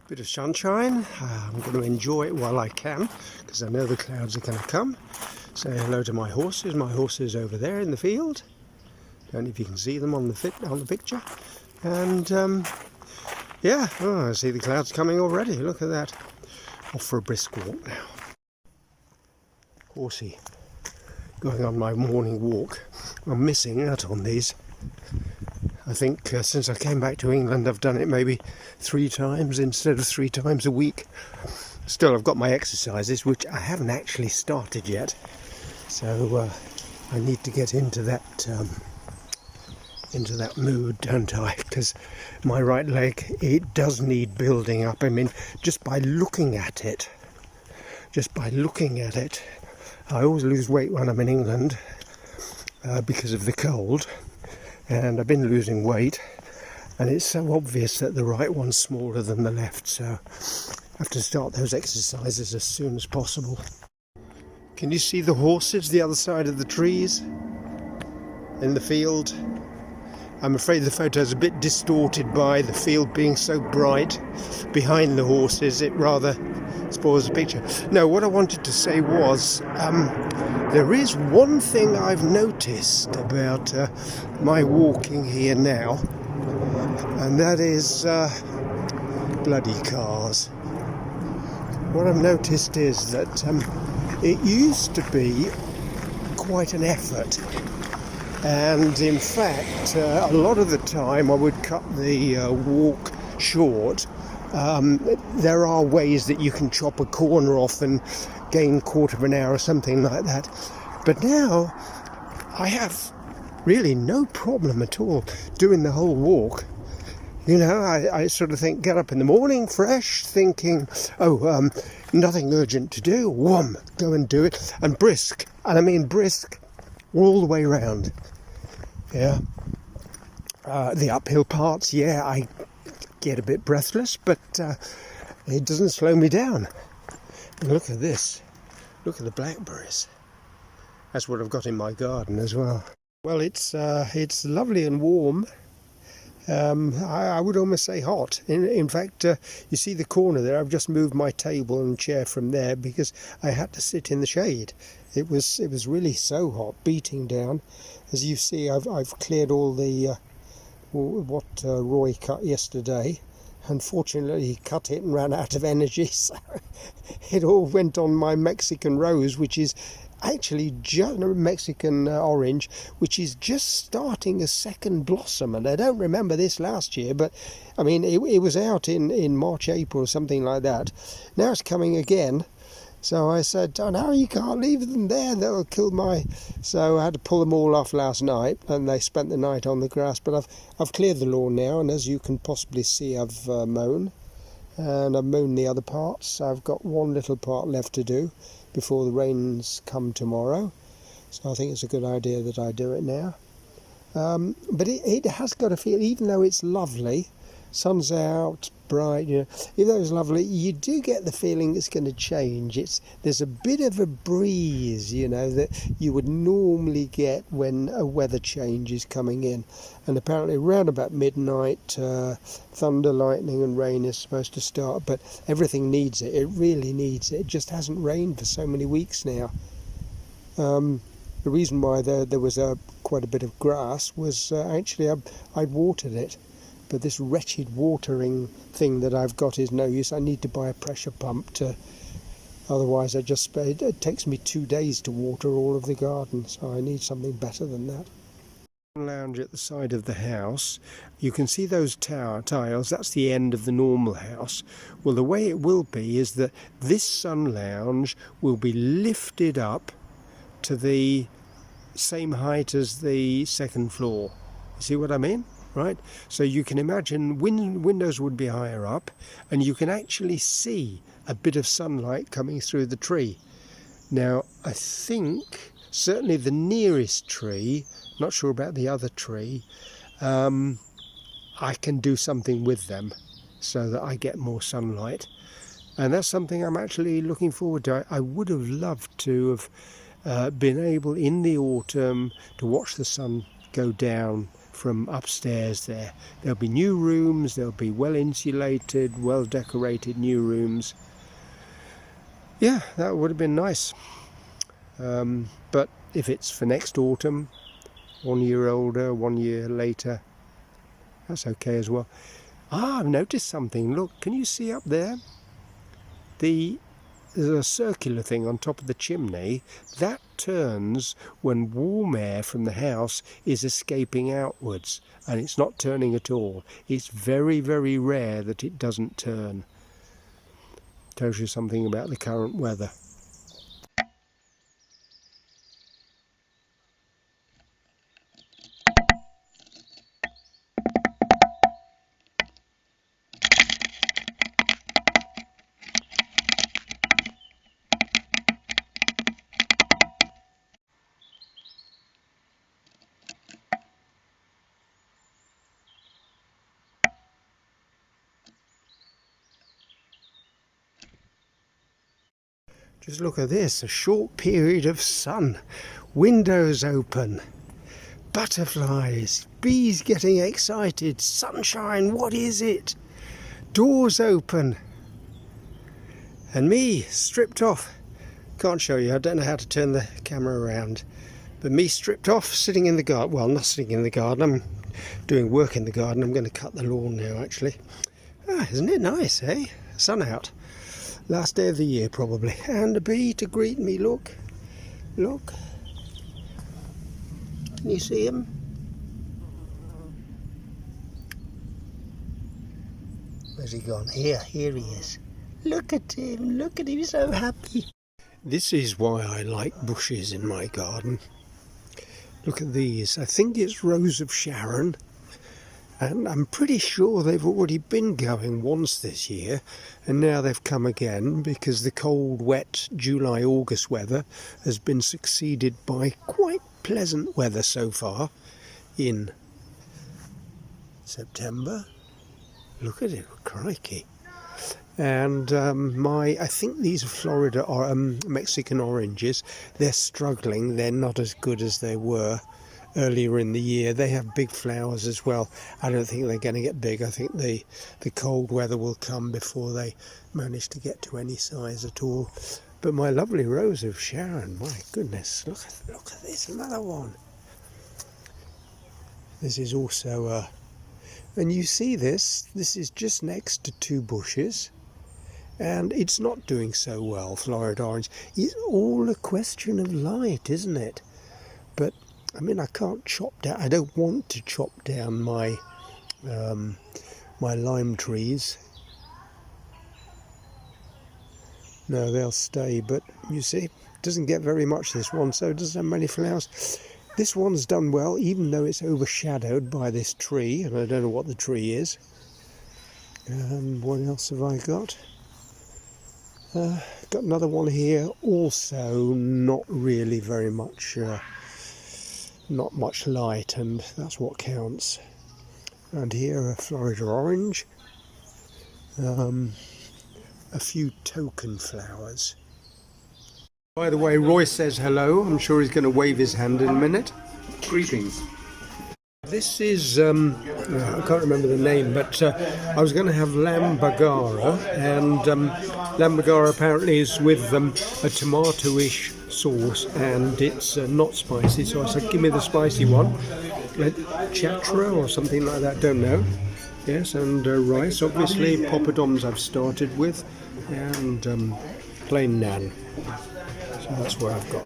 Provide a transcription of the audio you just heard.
Bit of sunshine. I'm going to enjoy it while I can because I know the clouds are going to come. Say hello to my horses. My horses over there in the field. Don't know if you can see them on the picture. And yeah, I see the clouds coming already. Look at that. Off for a brisk walk now. Horsey, going on my morning walk. I'm missing out on these. I think since I came back to England I've done it maybe 3 times instead of 3 times a week. Still, I've got my exercises which I haven't actually started yet, so I need to get into that mood, don't I? Because my right leg, it does need building up. I mean, just by looking at it, I always lose weight when I'm in England because of the cold. And I've been losing weight, and it's so obvious that the right one's smaller than the left, so I have to start those exercises as soon as possible. Can you see the horses the other side of the trees in the field? I'm afraid the photo's a bit distorted by the field being so bright behind the horses. It rather spoils the picture. No, what I wanted to say was there is one thing I've noticed about my walking here now, and that is bloody cars. What I've noticed is that it used to be quite an effort, and in fact a lot of the time I would cut the walk short. There are ways that you can chop a corner off and gain 1/4 of an hour or something like that. But now I have really no problem at all doing the whole walk. You know, I sort of think, get up in the morning fresh, thinking, nothing urgent to do, whom, go and do it, and brisk. And I mean brisk all the way round. Yeah. The uphill parts, yeah, I get a bit breathless, but it doesn't slow me down. And look at this. Look at the blackberries. That's what I've got in my garden as well. Well, it's lovely and warm. I would almost say hot. In fact, you see the corner there. I've just moved my table and chair from there because I had to sit in the shade. It was really so hot, beating down. As you see, I've cleared all the what Roy cut yesterday. Unfortunately, he cut it and ran out of energy, so it all went on my Mexican rose, which is actually just Mexican orange, which is just starting a second blossom. And I don't remember this last year, but I mean, it was out in March, April, or something like that. Now it's coming again. So I said, oh no, you can't leave them there, they'll kill my... So I had to pull them all off last night, and they spent the night on the grass. But I've cleared the lawn now, and as you can possibly see, I've mown. And I've mown the other parts. I've got one little part left to do before the rains come tomorrow. So I think it's a good idea that I do it now. But it has got a feel, even though it's lovely, sun's out, bright, you know, even though it's lovely, you do get the feeling it's going to change. There's a bit of a breeze, you know, that you would normally get when a weather change is coming in. And apparently around about midnight, thunder, lightning and rain is supposed to start, but everything needs it. It really needs it. It just hasn't rained for so many weeks now. The reason why there was quite a bit of grass was actually I'd watered it. But this wretched watering thing that I've got is no use. I need to buy a pressure pump otherwise it takes me 2 days to water all of the garden, so I need something better than that. Lounge at the side of the house, you can see those tiles, that's the end of the normal house. Well, the way it will be is that this sun lounge will be lifted up to the same height as the second floor. See what I mean? Right, so you can imagine windows would be higher up, and you can actually see a bit of sunlight coming through the tree. Now, I think certainly the nearest tree, not sure about the other tree, I can do something with them so that I get more sunlight, and that's something I'm actually looking forward to. I would have loved to have been able in the autumn to watch the sun go down from upstairs there. There'll be new rooms, there'll be well insulated, well decorated new rooms. Yeah, that would have been nice. But if it's for next autumn, 1 year older, 1 year later, that's okay as well. I've noticed something. Look, can you see up there? There's a circular thing on top of the chimney that turns when warm air from the house is escaping outwards, and it's not turning at all. It's very, very rare that it doesn't turn. Tells you something about the current weather. Just look at this, a short period of sun, windows open, butterflies, bees getting excited, sunshine, what is it? Doors open, and me stripped off. Can't show you, I don't know how to turn the camera around, but me stripped off, sitting in the garden. Well, not sitting in the garden, I'm doing work in the garden. I'm going to cut the lawn now actually. Isn't it nice, eh? Sun out. Last day of the year probably, and a bee to greet me. Look, can you see him? Where's he gone? Here he is. Look at him, he's so happy. This is why I like bushes in my garden. Look at these, I think it's Rose of Sharon. And I'm pretty sure they've already been going once this year, and now they've come again because the cold, wet July-August weather has been succeeded by quite pleasant weather so far in September. Look at it, crikey. And I think these are Florida or Mexican oranges. They're struggling, they're not as good as they were earlier in the year. They have big flowers as well. I don't think they're going to get big. I think the cold weather will come before they manage to get to any size at all. But my lovely Rose of Sharon, my goodness, look at this, another one. This is also and you see this is just next to two bushes, and it's not doing so well, Florida orange. It's all a question of light, isn't it? But I mean, I can't chop down. I don't want to chop down my my lime trees. No, they'll stay. But you see, it doesn't get very much, this one, so it doesn't have many flowers. This one's done well, even though it's overshadowed by this tree, and I don't know what the tree is. What else have I got? Got another one here, also not really very much. Not much light, and that's what counts. And here a Florida orange, a few token flowers. By the way, Roy says hello. I'm sure he's going to wave his hand in a minute. Greetings. This is, I can't remember the name, but I was going to have lamb bagara, and lamb bagara apparently is with a tomato-ish sauce, and it's not spicy, so I said give me the spicy one. Chatra or something like that, don't know. Yes, and rice, obviously, poppadoms I've started with, and plain naan. So that's what I've got.